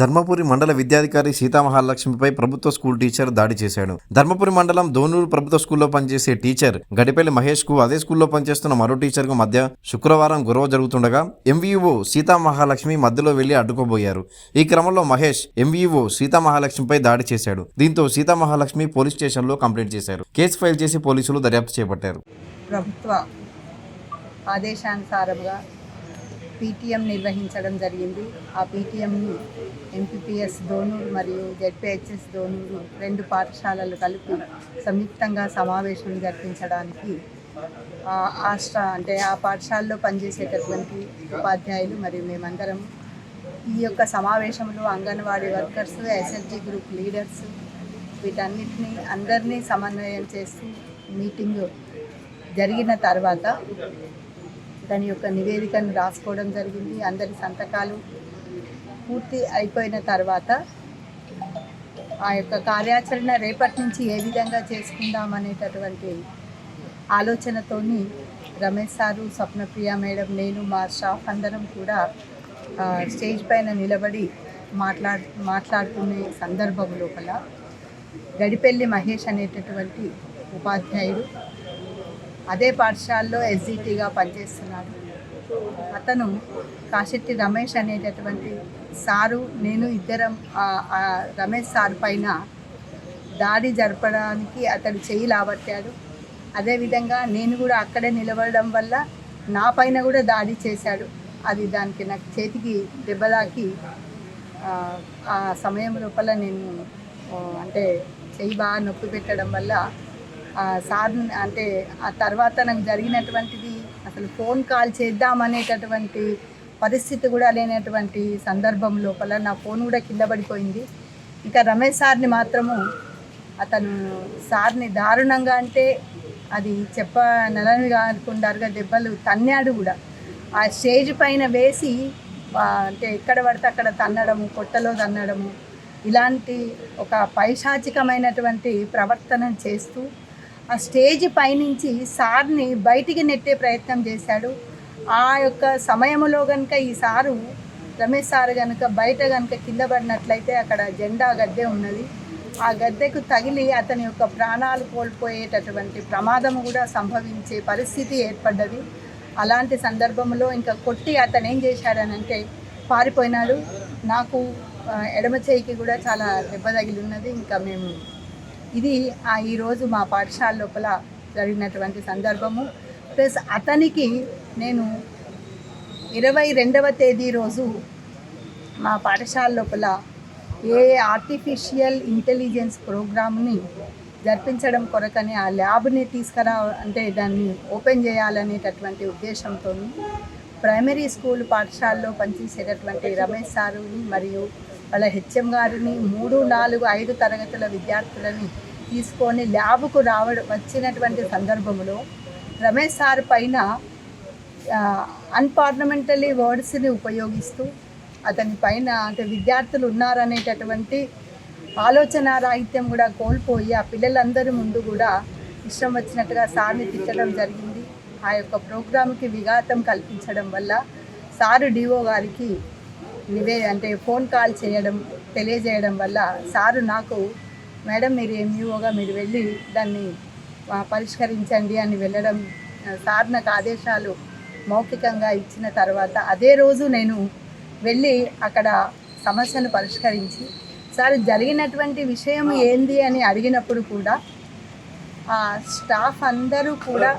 ధర్మపురి మండల విద్యాధికారి సీతామహాలక్ష్మిపై ప్రభుత్వ school teacher దాడి చేశాడు. ధర్మపురి మండలం దోనూరు ప్రభుత్వ స్కూల్లో పనిచేసే టీచర్ గడిపల్లి మహేష్ కు అదే స్కూల్లో పనిచేస్తున్న మరో టీచర్ కు మధ్య శుక్రవారం గొడవ జరుగుతుండగా ఎంవీఓ సీతామహాలక్ష్మి మధ్యలో వెళ్లి అడ్డుకోబోయారు. ఈ క్రమంలో మహేష్ ఎంవీఓ సీతామహాలక్ష్మిపై దాడి చేశాడు. దీంతో సీతామహాలక్ష్మి పోలీస్ స్టేషన్లో కంప్లైంట్ చేశారు. కేసు ఫైల్ చేసి పోలీసులు దర్యాప్తు చేపట్టారు. ప్రభుత్వ ఆదేశానుసారంగా పీటీఎం నిర్వహించడం జరిగింది. ఆ పీటీఎంని ఎంపీపీఎస్ దోనూరు మరియు జెడ్పీహెచ్ఎస్ దోనూరు రెండు పాఠశాలలు కలిపి సంయుక్తంగా సమావేశం జరిపించడానికి ఆ పాఠశాలలో పనిచేసేటటువంటి ఉపాధ్యాయులు మరియు మేమందరం ఈ యొక్క సమావేశంలో anganwadi workers, SLG group leaders వీటన్నిటిని అందరినీ సమన్వయం చేస్తూ మీటింగ్ జరిగిన తర్వాత దాని యొక్క నివేదికను రాసుకోవడం జరిగింది. అందరి సంతకాలు పూర్తి అయిపోయిన తర్వాత ఆ యొక్క కార్యాచరణ రేపటి నుంచి ఏ విధంగా చేసుకుందామనేటటువంటి ఆలోచనతోని రమేష్ సారు, స్వప్నప్రియ మేడం, నేను, మా స్టాఫ్ అందరం కూడా స్టేజ్ పైన నిలబడి మాట్లాడుకునే సందర్భం లోపల గడిపెల్లి మహేష్ అనేటటువంటి ఉపాధ్యాయుడు అదే పాఠశాలలో ఎస్జిటిగా పనిచేస్తున్నాడు. అతను కాశెట్టి రమేష్ అనేటటువంటి సారు, నేను ఇద్దరం రమేష్ సార్ పైన దాడి జరపడానికి అతడు చేయి లాబట్టాడు. అదేవిధంగా నేను కూడా అక్కడే నిలబడడం వల్ల నా పైన కూడా దాడి చేశాడు. అది దానికి నాకు చేతికి దెబ్బలాకి ఆ సమయం లోపల నేను చెయ్యి బాగా నొప్పి పెట్టడం వల్ల సార్ ఆ తర్వాత నాకు జరిగినటువంటిది అసలు ఫోన్ కాల్ చేద్దామనేటటువంటి పరిస్థితి కూడా లేనటువంటి సందర్భం లోపల నా ఫోన్ కూడా కింద పడిపోయింది. ఇంకా రమేష్ సార్ని మాత్రము అతను సార్ని దారుణంగా అది చెప్పనలని కాకుండారుగా దెబ్బలు తన్నాడు కూడా. ఆ స్టేజ్ పైన వేసి ఎక్కడ పడితే అక్కడ తన్నడము, కొట్టలో తన్నడము, ఇలాంటి ఒక పైశాచికమైనటువంటి ప్రవర్తన చేస్తూ ఆ స్టేజ్ పైనుంచి సార్ని బయటికి నెట్టే ప్రయత్నం చేశాడు. ఆ యొక్క సమయంలో కనుక ఈ సారు రమేష్ సార్ కనుక బయట కనుక కింద పడినట్లయితే అక్కడ జెండా గద్దె ఉన్నది. ఆ గద్దెకు తగిలి అతని యొక్క ప్రాణాలు కోల్పోయేటటువంటి ప్రమాదం కూడా సంభవించే పరిస్థితి ఏర్పడ్డది. అలాంటి సందర్భంలో ఇంకా కొట్టి అతను ఏం చేశాడనంటే పారిపోయినాడు. నాకు ఎడమ చేయికి కూడా చాలా దెబ్బ తగిలి ఉన్నది. ఇంకా మేము ఇది ఈరోజు మా పాఠశాల లోపల జరిగినటువంటి సందర్భము. ప్లస్ అతనికి నేను 22వ తేదీ రోజు మా పాఠశాల లోపల ఆర్టిఫిషియల్ ఇంటెలిజెన్స్ ప్రోగ్రామ్ని జరిపించడం కొరకని ఆ ల్యాబ్ని దాన్ని ఓపెన్ చేయాలనేటటువంటి ఉద్దేశంతో ప్రైమరీ స్కూల్ పాఠశాలలో పనిచేసేటటువంటి రమేష్ సారుని మరియు వాళ్ళ హెచ్ఎం గారిని 3, 4, 5 తరగతుల విద్యార్థులని తీసుకొని ల్యాబ్కు వచ్చినటువంటి సందర్భంలో రమేష్ సార్ పైన అన్పార్లమెంటరీ వర్డ్స్ని ఉపయోగిస్తూ అతని పైన విద్యార్థులు ఉన్నారనేటటువంటి ఆలోచన రాహిత్యం కూడా కోల్పోయి ఆ పిల్లలందరి ముందు కూడా ఇష్టం వచ్చినట్టుగా సార్ని తిట్టడం జరిగింది. ఆ యొక్క ప్రోగ్రాంకి విఘాతం కల్పించడం వల్ల సారు డిఓ గారికి ఫోన్ కాల్ తెలియజేయడం వల్ల సారు నాకు, మేడం మీరు ఎంఈఓగా మీరు వెళ్ళి దాన్ని పరిష్కరించండి అని వెళ్ళడం, సార్ నాకు ఆదేశాలు మౌఖికంగా ఇచ్చిన తర్వాత అదే రోజు నేను వెళ్ళి అక్కడ సమస్యను పరిష్కరించి సార్ జరిగినటువంటి విషయం ఏంది అని అడిగినప్పుడు కూడా ఆ స్టాఫ్ అందరూ కూడా